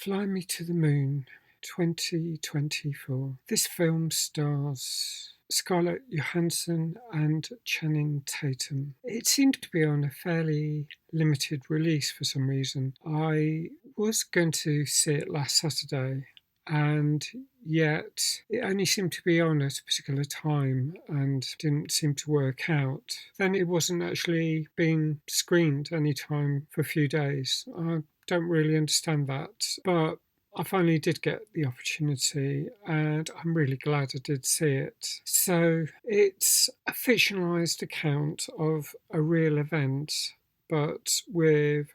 Fly Me to the Moon 2024. This film stars Scarlett Johansson and Channing Tatum. It seemed to be on a fairly limited release for some reason. I was going to see it last Saturday, and yet it only seemed to be on at a particular time and didn't seem to work out. Then it wasn't actually being screened any time for a few days. I don't really understand that, but I finally did get the opportunity, and I'm really glad I did see it. So it's a fictionalised account of a real event, but with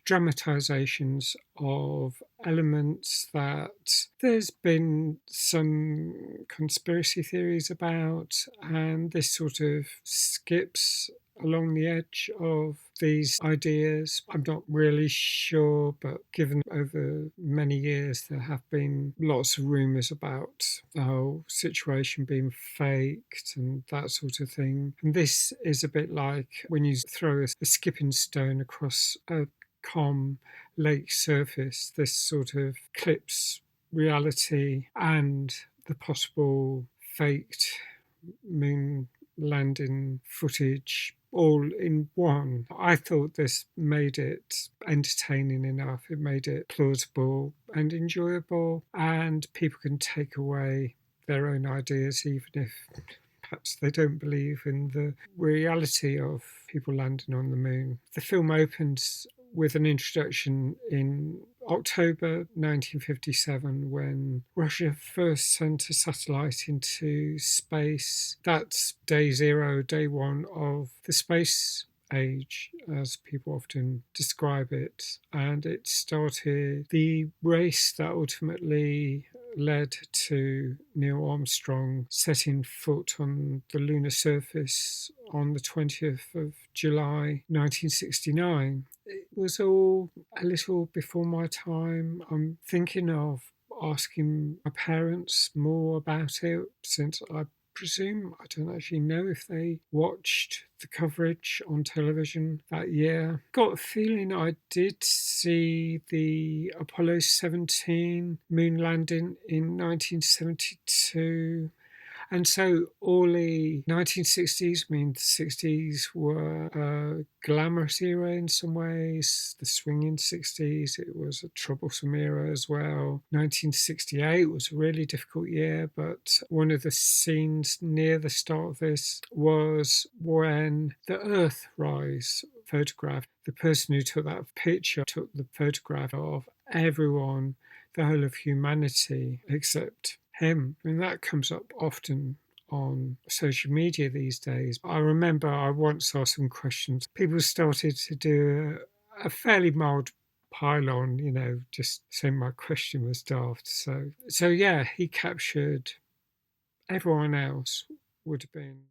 dramatisations of elements that there's been some conspiracy theories about, and this sort of skips along the edge of these ideas. I'm not really sure, but given over many years there have been lots of rumours about the whole situation being faked and that sort of thing. And this is a bit like when you throw a skipping stone across a calm lake surface. This sort of clips reality and the possible faked moon landing footage all in one. I thought this made it entertaining enough. It made it plausible and enjoyable, and people can take away their own ideas, even if perhaps they don't believe in the reality of people landing on the moon. The film opens with an introduction in October 1957 when Russia first sent a satellite into space. That's day zero, day one of the space age, as people often describe it. And it started the race that ultimately led to Neil Armstrong setting foot on the lunar surface on the 20th of July 1969. It was all a little before my time. I'm thinking of asking my parents more about it, since I presume, I don't actually know if they watched the coverage on television that year. Got a feeling I did see the Apollo 17 moon landing in 1972. And so all the 1960s, I mean, the 60s were a glamorous era in some ways. The swinging 60s, it was a troublesome era as well. 1968 was a really difficult year, but one of the scenes near the start of this was when the Earthrise photograph, the person who took that picture took the photograph of everyone, the whole of humanity, except him. I mean, that comes up often on social media these days. I remember I once asked some questions. People started to do a fairly mild pile-on, just saying my question was daft. So yeah, he captured everyone else would have been.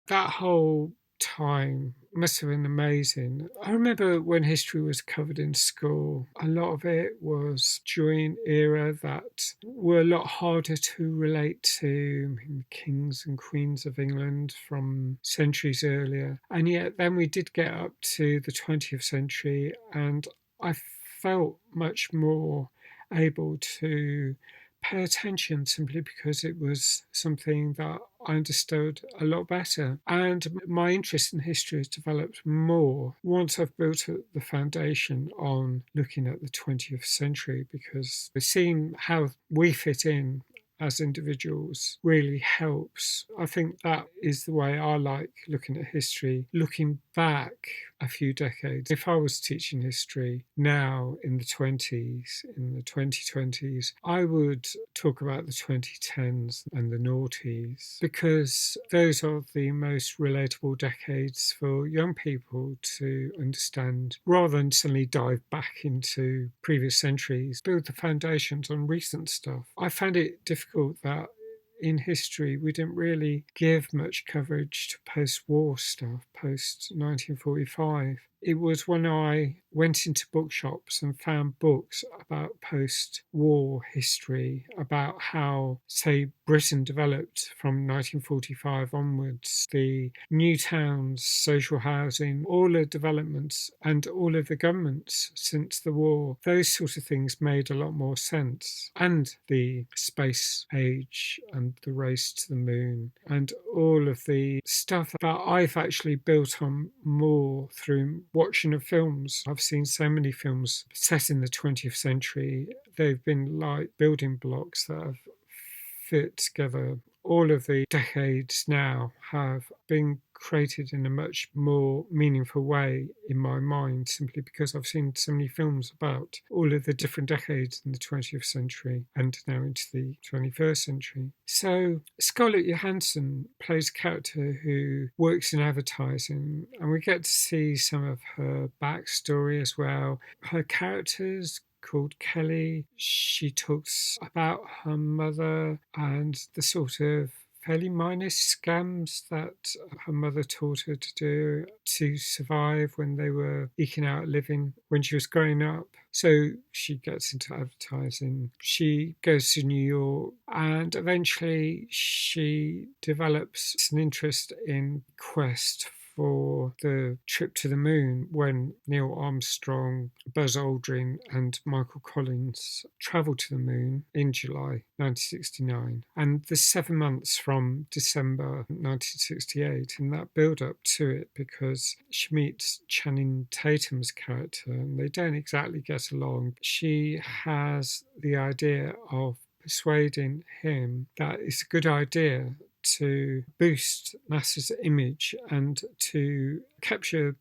That whole time must have been amazing. I remember when history was covered in school, a lot of it was during an era that were a lot harder to relate to. I mean, kings and queens of England from centuries earlier. And yet then we did get up to the 20th century, and I felt much more able to pay attention simply because it was something that I understood a lot better. And my interest in history has developed more once I've built the foundation on looking at the 20th century, because seeing how we fit in as individuals really helps. I think that is the way I like looking at history, looking back a few decades. If I was teaching history now in the 20s, in the 2020s, I would talk about the 2010s and the noughties, because those are the most relatable decades for young people to understand, rather than suddenly dive back into previous centuries, build the foundations on recent stuff. I found it difficult that in history we didn't really give much coverage to post-war stuff, post 1945. It was when I went into bookshops and found books about post-war history, about how, say, Britain developed from 1945 onwards, the new towns, social housing, all the developments and all of the governments since the war. Those sort of things made a lot more sense. And the space age and the race to the moon and all of the stuff that I've actually built on more through watching of films. I've seen so many films set in the 20th century. They've been like building blocks that have fit together. All of the decades now have been created in a much more meaningful way in my mind, simply because I've seen so many films about all of the different decades in the 20th century and now into the 21st century. So Scarlett Johansson plays a character who works in advertising, and we get to see some of her backstory as well. Her characters called Kelly. She talks about her mother and the sort of fairly minor scams that her mother taught her to do to survive when they were eking out a living when she was growing up. So she gets into advertising. She goes to New York and eventually she develops an interest in Quest for the trip to the moon when Neil Armstrong, Buzz Aldrin, and Michael Collins travelled to the moon in July 1969. And the 7 months from December 1968, and that build up to it because she meets Channing Tatum's character and they don't exactly get along. She has the idea of persuading him that it's a good idea to boost NASA's image and to capture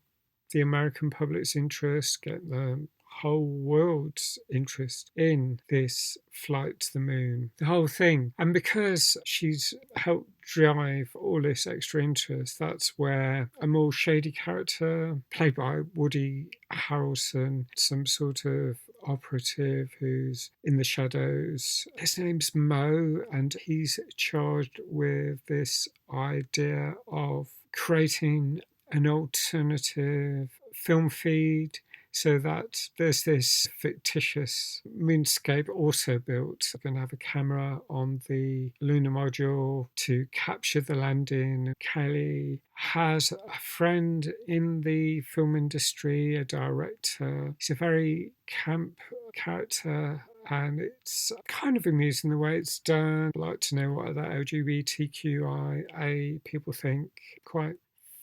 the American public's interest, get the whole world's interest in this flight to the moon, the whole thing. And because she's helped drive all this extra interest, that's where a more shady character, played by Woody Harrelson, some sort of operative who's in the shadows. His name's Mo, and he's charged with this idea of creating an alternative film feed so that there's this fictitious moonscape also built. They're going to have a camera on the lunar module to capture the landing. Kelly has a friend in the film industry, a director. He's a very camp character and it's kind of amusing the way it's done. I'd like to know what other LGBTQIA people think. Quite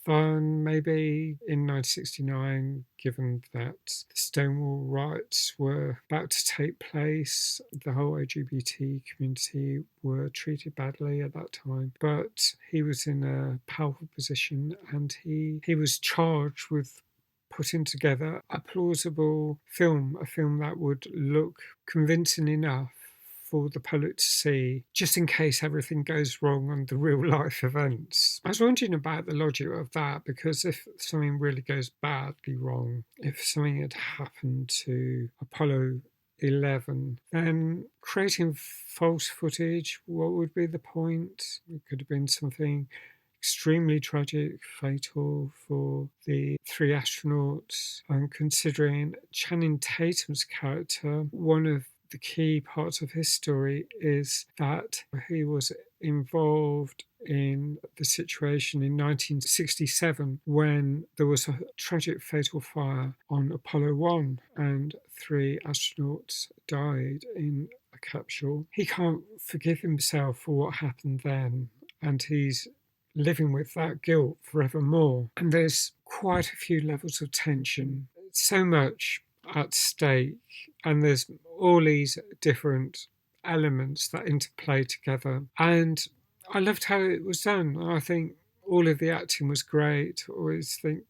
fun, maybe, in 1969, given that the Stonewall riots were about to take place. The whole LGBT community were treated badly at that time. But he was in a powerful position and he was charged with putting together a plausible film, a film that would look convincing enough for the public to see, just in case everything goes wrong on the real life events. I was wondering about the logic of that, because if something really goes badly wrong, if something had happened to Apollo 11, then creating false footage, what would be the point? It could have been something extremely tragic, fatal for the three astronauts. And considering Channing Tatum's character, one of the key parts of his story is that he was involved in the situation in 1967 when there was a tragic fatal fire on Apollo 1 and three astronauts died in a capsule. He can't forgive himself for what happened then, and he's living with that guilt forevermore. And there's quite a few levels of tension, so much at stake, and there's all these different elements that interplay together. And I loved how it was done. I think all of the acting was great. I always think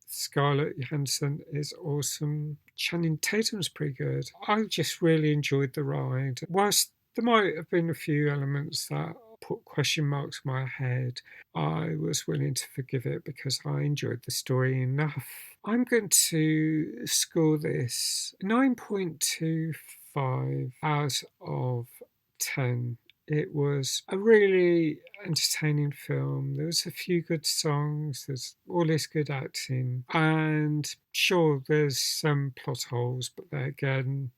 Scarlett Johansson is awesome. Channing Tatum's pretty good. I just really enjoyed the ride. Whilst there might have been a few elements that put question marks in my head, I was willing to forgive it because I enjoyed the story enough. I'm going to score this 9.25 out of 10 it was a really entertaining film. There was a few good songs, there's all this good acting, and sure, there's some plot holes, but there again,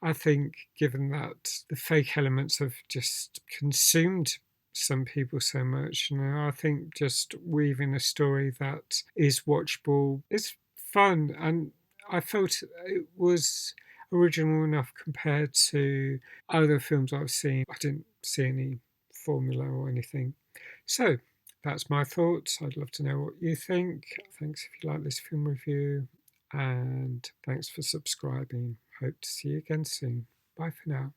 I think given that the fake elements have just consumed some people so much, I think just weaving a story that is watchable is fun, and I felt it was original enough compared to other films I've seen. I didn't see any formula or anything. So that's my thoughts. I'd love to know what you think. Thanks if you like this film review, and thanks for subscribing. Hope to see you again soon. Bye for now.